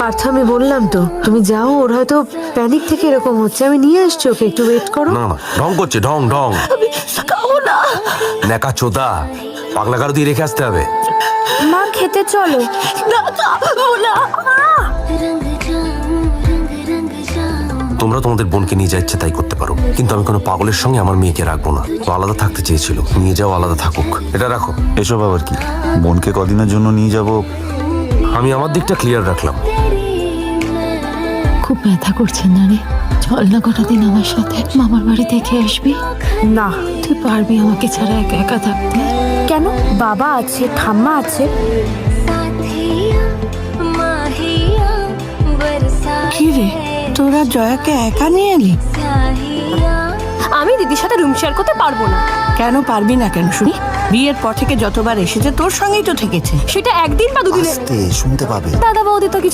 পার্থ, আমি বললাম তো তুমি যাও, ওর হয়তো প্যানিক থেকে এরকম হচ্ছে, আমি নিয়ে আসছি ওকে, একটু ওয়েট করো। না না, ঢং করছে, ঢং ঢং। খাবো না। নেকা চোদা, পাগলা কারো দিয়ে রেখে আসতে হবে। মা খেতে চলো। না খাবো না। তোমরা তোমাদের বোনকে নিয়ে যা ইচ্ছে তাই করতে পারো, কিন্তু আমি কোনো পাগলের সঙ্গে আমার মেয়েকে রাখবো না। ও আলাদা থাকতে চেয়েছিল, নিয়ে যাও, আলাদা থাকুক। এটা রাখো। এসব আবার কি? বোনকে কদিনের জন্য নিয়ে যাব? আমি আমার দিকটা ক্লিয়ার রাখলাম। খুব ব্যথা করছে না রে? চল না কটা দিন আমার সাথে, মামার বাড়ি দেখে আসবি। না। তুই পারবি আমাকে ছাড়া একা একা থাকতে? কেন? বাবা আছে, ঠাম্মা আছে। কি রে, তোরা জয়াকে একা নিয়ে এলি? আমি দিদির সাথে রুম শেয়ার করতে পারবো না। কেন পারবি না কেন শুনি? বিয়ের পর থেকে যতবার এসেছে তোর সঙ্গেই তো থেকেছে। সেটা একদিন বা দুদিনে। শুনতে পাবে। দাদা বৌদি তো কিছু